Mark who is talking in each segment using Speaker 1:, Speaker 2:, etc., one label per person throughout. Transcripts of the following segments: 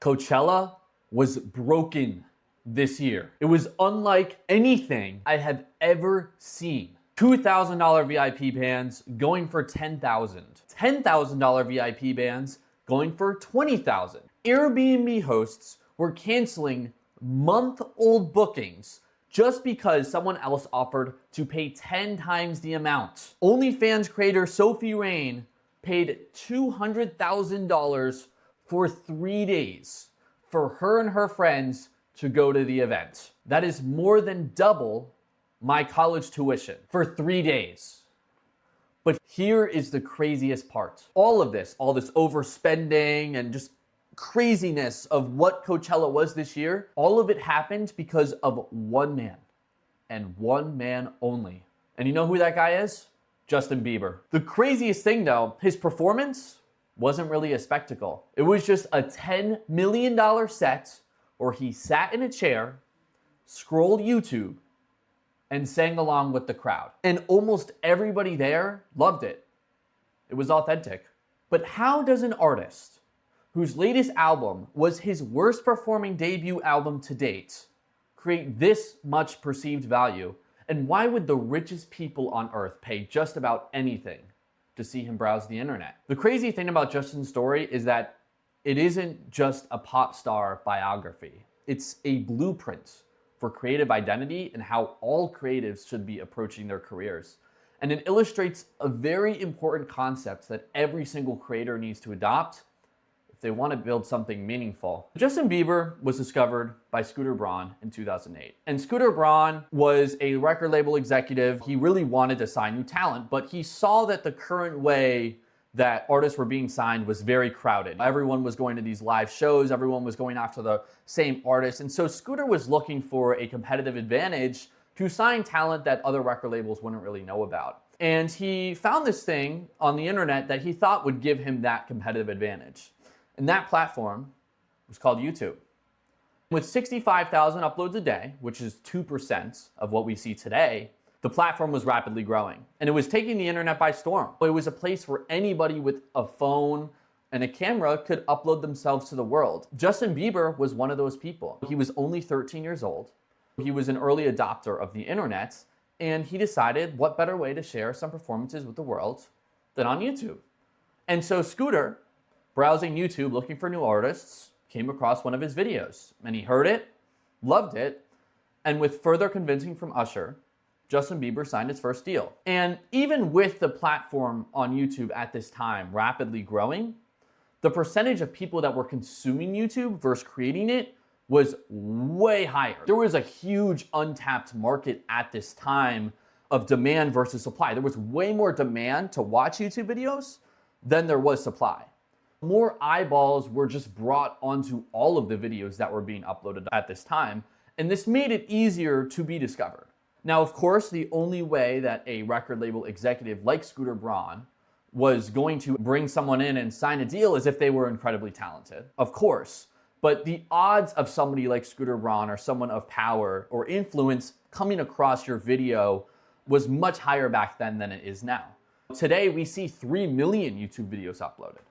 Speaker 1: Coachella was broken this year. It was unlike anything I have ever seen. $2,000 VIP bands going for $10,000. $10,000 VIP bands going for $20,000. Airbnb hosts were canceling month-old bookings just because someone else offered to pay 10 times the amount. OnlyFans creator Sophie Rain paid $200,000 for 3 days for her and her friends to go to the event. That is more than double my college tuition for 3 days. But here is the craziest part. All this overspending and just craziness of what Coachella was this year, all of it happened because of one man and one man only. And you know who that guy is? Justin Bieber. The craziest thing though, his performance wasn't really a spectacle. It was just a $10 million set where he sat in a chair, scrolled YouTube, and sang along with the crowd. And almost everybody there loved it. It was authentic. But how does an artist whose latest album was his worst performing debut album to date create this much perceived value? And why would the richest people on earth pay just about anything to see him browse the internet? The crazy thing about Justin's story is that it isn't just a pop star biography. It's a blueprint for creative identity and how all creatives should be approaching their careers. And it illustrates a very important concept that every single creator needs to adopt if they want to build something meaningful. Justin Bieber was discovered by Scooter Braun in 2008. And Scooter Braun was a record label executive. He really wanted to sign new talent, but he saw that the current way that artists were being signed was very crowded. Everyone was going to these live shows, everyone was going after the same artists, and so Scooter was looking for a competitive advantage to sign talent that other record labels wouldn't really know about. And he found this thing on the internet that he thought would give him that competitive advantage. And that platform was called YouTube. With 65,000 uploads a day, which is 2% of what we see today, the platform was rapidly growing, and it was taking the internet by storm. It was a place where anybody with a phone and a camera could upload themselves to the world. Justin Bieber was one of those people. He was only 13 years old. He was an early adopter of the internet, and he decided what better way to share some performances with the world than on YouTube. And so Scooter, browsing YouTube looking for new artists, came across one of his videos, and he heard it, loved it, and with further convincing from Usher, Justin Bieber signed his first deal. And even with the platform on YouTube at this time rapidly growing, the percentage of people that were consuming YouTube versus creating it was way higher. There was a huge untapped market at this time of demand versus supply. There was way more demand to watch YouTube videos than there was supply. More eyeballs were just brought onto all of the videos that were being uploaded at this time, and this made it easier to be discovered. Now, of course, the only way that a record label executive like Scooter Braun was going to bring someone in and sign a deal is if they were incredibly talented, of course. But the odds of somebody like Scooter Braun or someone of power or influence coming across your video was much higher back then than it is now. Today, we see 3 million YouTube videos uploaded.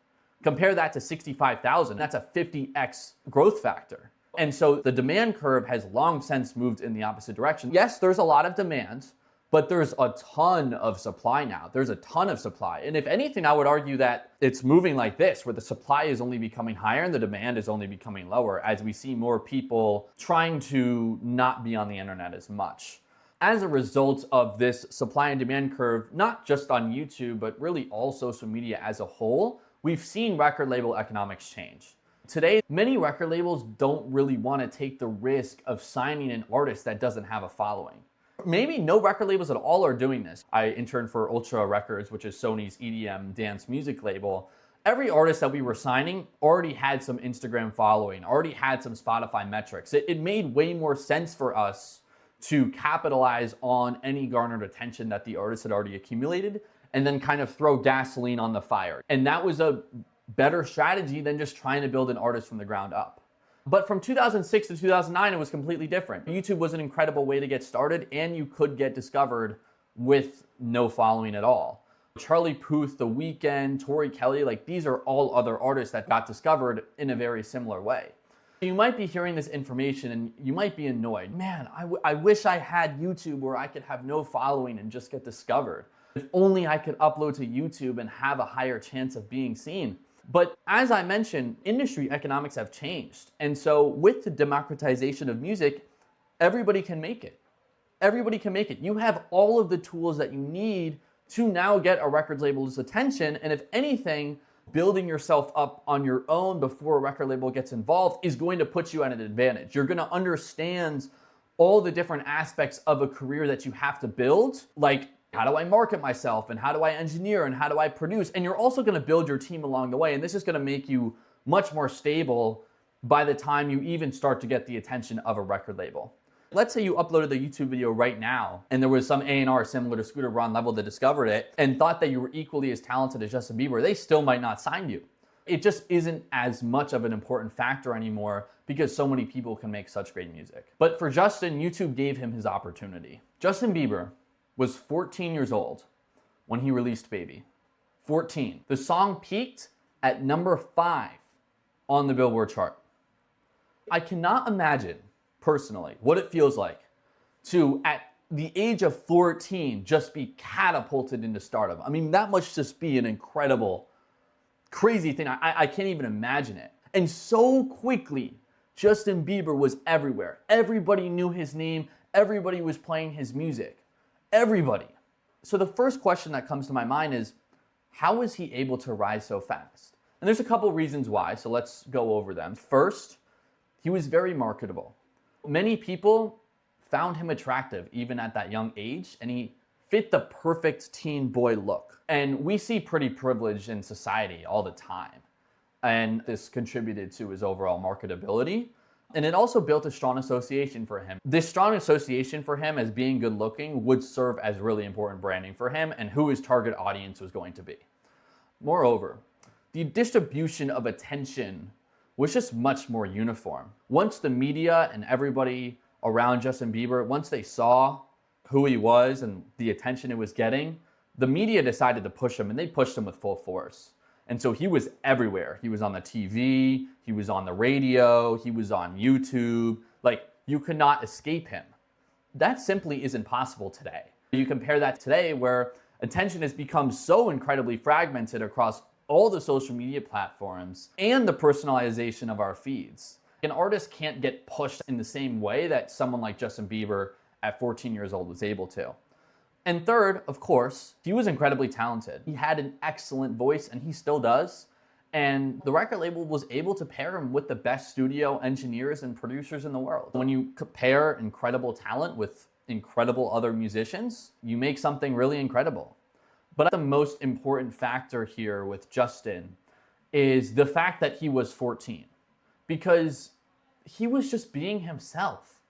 Speaker 1: Compare that to 65,000, that's a 50x growth factor. And so the demand curve has long since moved in the opposite direction. Yes, there's a lot of demand, but there's a ton of supply now. There's a ton of supply. And if anything, I would argue that it's moving like this, where the supply is only becoming higher and the demand is only becoming lower as we see more people trying to not be on the internet as much. As a result of this supply and demand curve, not just on YouTube, but really all social media as a whole, we've seen record label economics change. Today, many record labels don't really want to take the risk of signing an artist that doesn't have a following. Maybe no record labels at all are doing this. I interned for Ultra Records, which is Sony's EDM dance music label. Every artist that we were signing already had some Instagram following, already had some Spotify metrics. It made way more sense for us to capitalize on any garnered attention that the artist had already accumulated and then kind of throw gasoline on the fire. And that was a better strategy than just trying to build an artist from the ground up. But from 2006 to 2009, it was completely different. YouTube was an incredible way to get started, and you could get discovered with no following at all. Charlie Puth, The Weeknd, Tori Kelly, like these are all other artists that got discovered in a very similar way. You might be hearing this information and you might be annoyed. Man, I wish I had YouTube where I could have no following and just get discovered. If only I could upload to YouTube and have a higher chance of being seen. But as I mentioned, industry economics have changed. And so with the democratization of music, everybody can make it. Everybody can make it. You have all of the tools that you need to now get a record label's attention. And if anything, building yourself up on your own before a record label gets involved is going to put you at an advantage. You're going to understand all the different aspects of a career that you have to build, like how do I market myself and how do I engineer and how do I produce? And you're also going to build your team along the way. And this is going to make you much more stable by the time you even start to get the attention of a record label. Let's say you uploaded the YouTube video right now and there was some A&R similar to Scooter Braun level that discovered it and thought that you were equally as talented as Justin Bieber. They still might not sign you. It just isn't as much of an important factor anymore because so many people can make such great music. But for Justin, YouTube gave him his opportunity. Justin Bieber was 14 years old when he released Baby. 14. The song peaked at number 5 on the Billboard chart. I cannot imagine personally what it feels like to, at the age of 14, just be catapulted into stardom. I mean, that must just be an incredible, crazy thing. I can't even imagine it. And so quickly, Justin Bieber was everywhere. Everybody knew his name. Everybody was playing his music. Everybody. So the first question that comes to my mind is, how was he able to rise so fast? And there's a couple reasons why, so let's go over them. First, he was very marketable. Many people found him attractive even at that young age, and he fit the perfect teen boy look. And we see pretty privilege in society all the time. And this contributed to his overall marketability. And it also built a strong association for him. This strong association for him as being good looking would serve as really important branding for him and who his target audience was going to be. Moreover, the distribution of attention was just much more uniform. Once the media and everybody around Justin Bieber, once they saw who he was and the attention it was getting, the media decided to push him and they pushed him with full force. And so he was everywhere. He was on the TV, he was on the radio, he was on YouTube. Like, you could not escape him. That simply isn't possible today. You compare that today where attention has become so incredibly fragmented across all the social media platforms and the personalization of our feeds. An artist can't get pushed in the same way that someone like Justin Bieber at 14 years old was able to. And third, of course, he was incredibly talented. He had an excellent voice, and he still does. And the record label was able to pair him with the best studio engineers and producers in the world. When you compare incredible talent with incredible other musicians, you make something really incredible. But the most important factor here with Justin is the fact that he was 14. Because he was just being himself.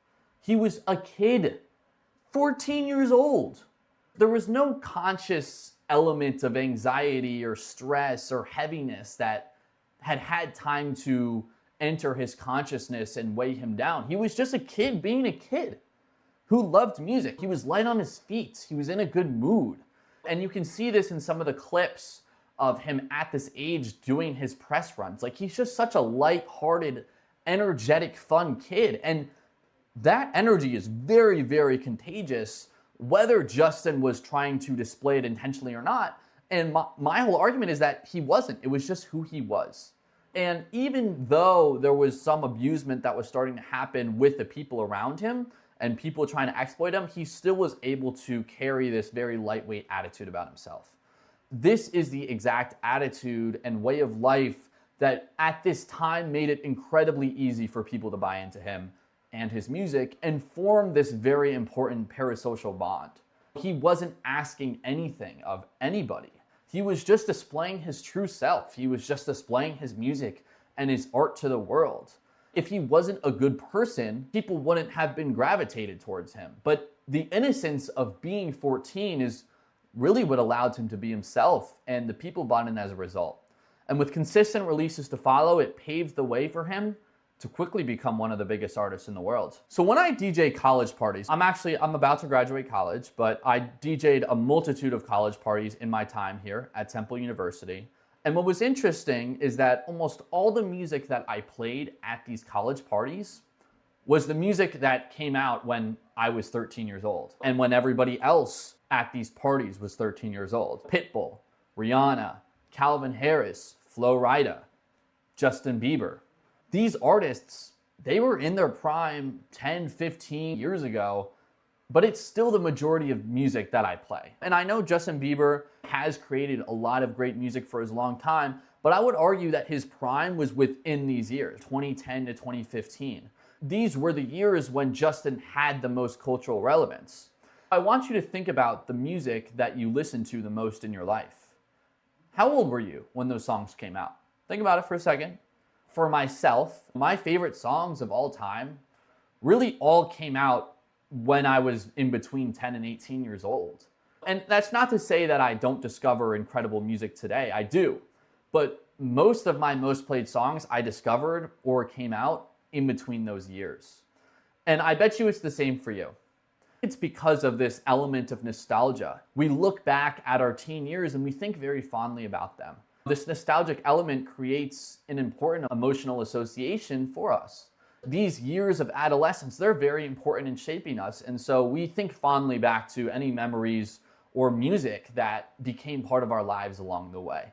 Speaker 1: He was a kid, 14 years old. There was no conscious element of anxiety or stress or heaviness that had time to enter his consciousness and weigh him down. He was just a kid being a kid who loved music. He was light on his feet. He was in a good mood. And you can see this in some of the clips of him at this age doing his press runs. Like, he's just such a light-hearted, energetic, fun kid. And that energy is very, very contagious, whether Justin was trying to display it intentionally or not. And my whole argument is that he wasn't. It was just who he was. And even though there was some abusement that was starting to happen with the people around him and people trying to exploit him, he still was able to carry this very lightweight attitude about himself. This is the exact attitude and way of life that at this time made it incredibly easy for people to buy into him and his music and form this very important parasocial bond. He wasn't asking anything of anybody. He was just displaying his true self. He was just displaying his music and his art to the world. If he wasn't a good person, people wouldn't have been gravitated towards him. But the innocence of being 14 is really what allowed him to be himself, and the people bought in as a result. And with consistent releases to follow, it paved the way for him to quickly become one of the biggest artists in the world. So when I DJ college parties, I'm about to graduate college, but I DJ'd a multitude of college parties in my time here at Temple University. And what was interesting is that almost all the music that I played at these college parties was the music that came out when I was 13 years old and when everybody else at these parties was 13 years old. Pitbull, Rihanna, Calvin Harris, Flo Rida, Justin Bieber. These artists, they were in their prime 10, 15 years ago, but it's still the majority of music that I play. And I know Justin Bieber has created a lot of great music for his long time, but I would argue that his prime was within these years, 2010 to 2015. These were the years when Justin had the most cultural relevance. I want you to think about the music that you listen to the most in your life. How old were you when those songs came out? Think about it for a second. For myself, my favorite songs of all time really all came out when I was in between 10 and 18 years old. And that's not to say that I don't discover incredible music today. I do. But most of my most played songs I discovered or came out in between those years. And I bet you it's the same for you. It's because of this element of nostalgia. We look back at our teen years and we think very fondly about them. This nostalgic element creates an important emotional association for us. These years of adolescence, they're very important in shaping us. And so we think fondly back to any memories or music that became part of our lives along the way.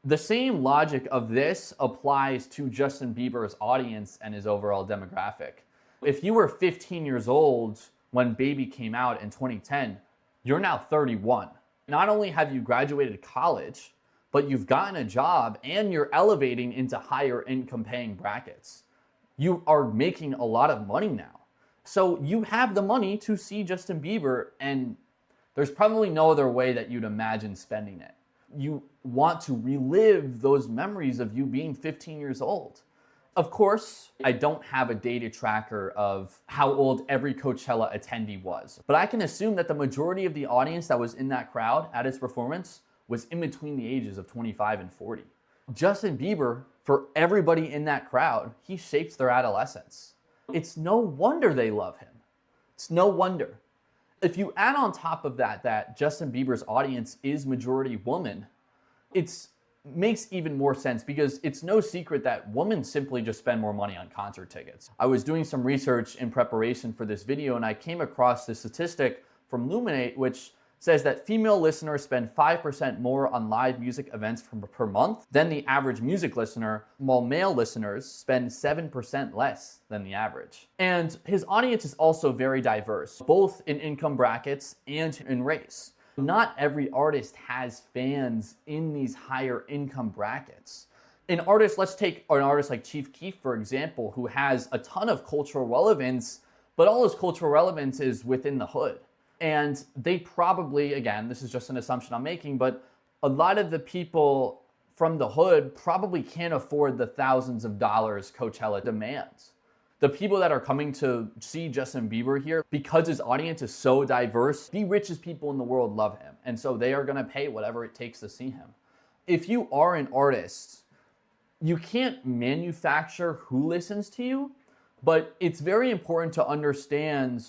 Speaker 1: The same logic of this applies to Justin Bieber's audience and his overall demographic. If you were 15 years old when Baby came out in 2010, you're now 31. Not only have you graduated college, but you've gotten a job and you're elevating into higher income paying brackets. You are making a lot of money now. So you have the money to see Justin Bieber, and there's probably no other way that you'd imagine spending it. You want to relive those memories of you being 15 years old. Of course, I don't have a data tracker of how old every Coachella attendee was, but I can assume that the majority of the audience that was in that crowd at its performance was in between the ages of 25 and 40. Justin Bieber, for everybody in that crowd, he shapes their adolescence. It's no wonder they love him. It's no wonder. If you add on top of that Justin Bieber's audience is majority woman, it makes even more sense because it's no secret that women simply just spend more money on concert tickets. I was doing some research in preparation for this video and I came across this statistic from Luminate, which says that female listeners spend 5% more on live music events per month than the average music listener, while male listeners spend 7% less than the average. And his audience is also very diverse, both in income brackets and in race. Not every artist has fans in these higher income brackets. Let's take an artist like Chief Keef, for example, who has a ton of cultural relevance, but all his cultural relevance is within the hood. And they probably, again, this is just an assumption I'm making, but a lot of the people from the hood probably can't afford the thousands of dollars Coachella demands. The people that are coming to see Justin Bieber here, because his audience is so diverse, the richest people in the world love him. And so they are gonna pay whatever it takes to see him. If you are an artist, you can't manufacture who listens to you, but it's very important to understand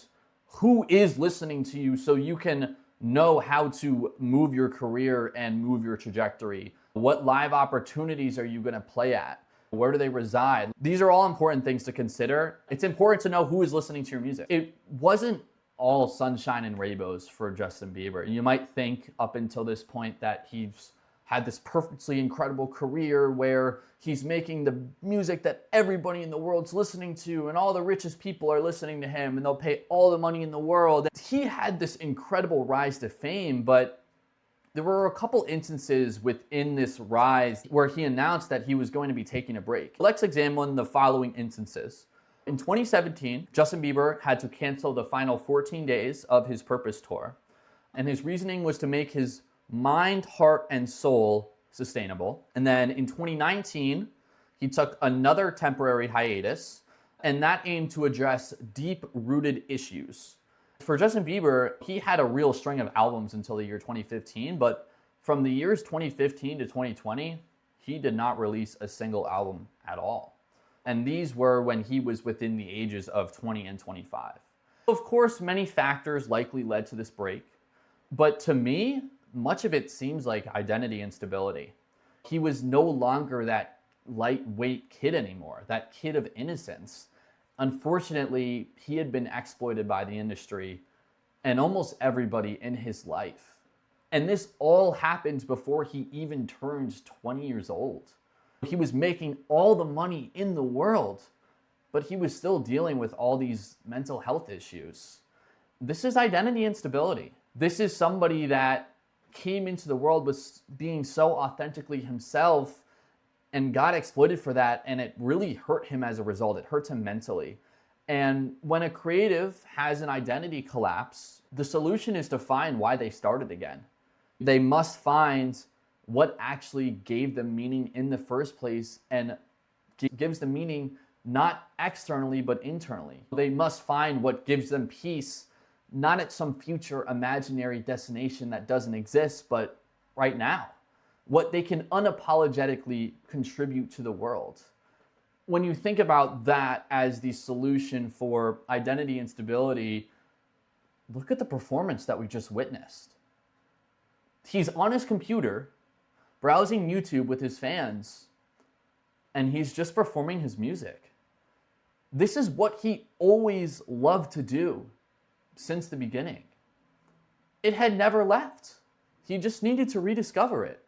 Speaker 1: who is listening to you so you can know how to move your career and move your trajectory. What live opportunities are you going to play at? Where do they reside? These are all important things to consider. It's important to know who is listening to your music. It wasn't all sunshine and rainbows for Justin Bieber. You might think up until this point that he's had this perfectly incredible career where he's making the music that everybody in the world's listening to and all the richest people are listening to him and they'll pay all the money in the world. He had this incredible rise to fame, but there were a couple instances within this rise where he announced that he was going to be taking a break. Let's examine the following instances. In 2017, Justin Bieber had to cancel the final 14 days of his Purpose tour, and his reasoning was to make his mind, heart, and soul sustainable. And then in 2019, he took another temporary hiatus, and that aimed to address deep-rooted issues. For Justin Bieber, he had a real string of albums until the year 2015, but from the years 2015 to 2020, he did not release a single album at all. And these were when he was within the ages of 20 and 25. Of course, many factors likely led to this break, but to me, much of it seems like identity instability. He was no longer that lightweight kid anymore, that kid of innocence. Unfortunately, he had been exploited by the industry and almost everybody in his life. And this all happened before he even turned 20 years old. He was making all the money in the world, but he was still dealing with all these mental health issues. This is identity instability. This is somebody that came into the world with being so authentically himself and got exploited for that, and it really hurt him as a result. It hurts him mentally. And when a creative has an identity collapse, the solution is to find why they started again. They must find what actually gave them meaning in the first place and gives them meaning not externally but internally. They must find what gives them peace, not at some future imaginary destination that doesn't exist, but right now. What they can unapologetically contribute to the world. When you think about that as the solution for identity instability, look at the performance that we just witnessed. He's on his computer, browsing YouTube with his fans, and he's just performing his music. This is what he always loved to do since the beginning. It had never left. He just needed to rediscover it.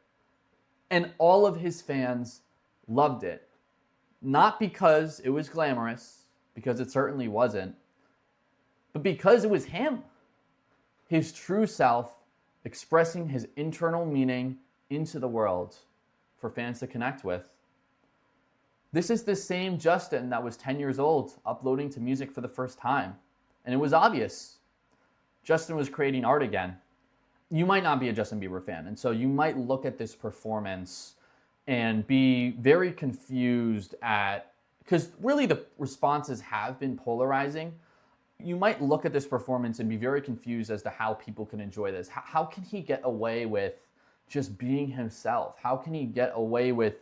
Speaker 1: And all of his fans loved it. Not because it was glamorous, because it certainly wasn't, but because it was him, his true self, expressing his internal meaning into the world for fans to connect with. This is the same Justin that was 10 years old uploading to music for the first time. And it was obvious. Justin was creating art again. You might not be a Justin Bieber fan, and so you might look at this performance and be very confused because really the responses have been polarizing. You might look at this performance and be very confused as to how people can enjoy this. How can he get away with just being himself? How can he get away with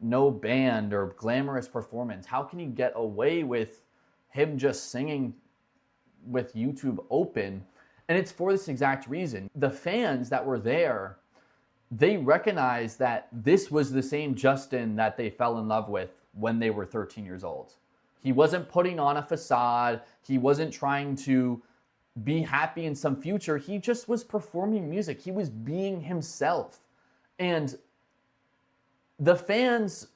Speaker 1: no band or glamorous performance? How can he get away with him just singing with YouTube open? And it's for this exact reason. The fans that were there, they recognized that this was the same Justin that they fell in love with when they were 13 years old. He wasn't putting on a facade. He wasn't trying to be happy in some future. He just was performing music. He was being himself. And the fans,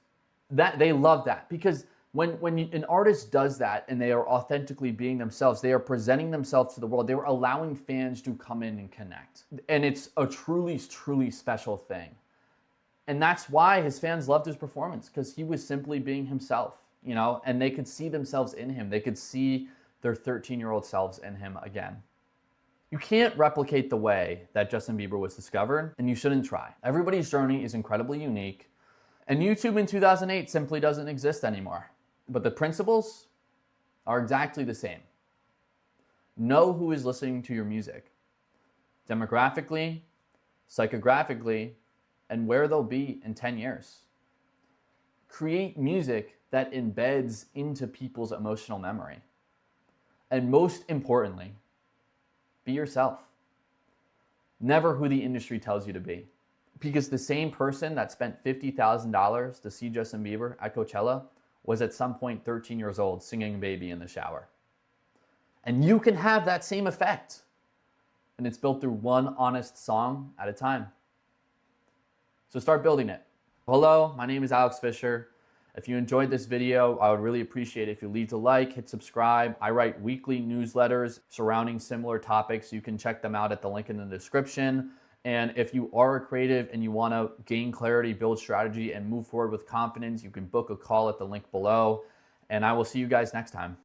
Speaker 1: that they love that, because when an artist does that and they are authentically being themselves, they are presenting themselves to the world. They were allowing fans to come in and connect. And it's a truly, truly special thing. And that's why his fans loved his performance, because he was simply being himself, you know, and they could see themselves in him. They could see their 13-year-old selves in him again. You can't replicate the way that Justin Bieber was discovered, and you shouldn't try. Everybody's journey is incredibly unique, and YouTube in 2008 simply doesn't exist anymore. But the principles are exactly the same. Know who is listening to your music, demographically, psychographically, and where they'll be in 10 years. Create music that embeds into people's emotional memory. And most importantly, be yourself. Never who the industry tells you to be. Because the same person that spent $50,000 to see Justin Bieber at Coachella was at some point 13 years old singing Baby in the shower. And you can have that same effect. And it's built through one honest song at a time. So start building it. Hello, my name is Alex Fisher. If you enjoyed this video, I would really appreciate it if you leave a like, hit subscribe. I write weekly newsletters surrounding similar topics. You can check them out at the link in the description. And if you are a creative and you want to gain clarity, build strategy, and move forward with confidence, you can book a call at the link below. And I will see you guys next time.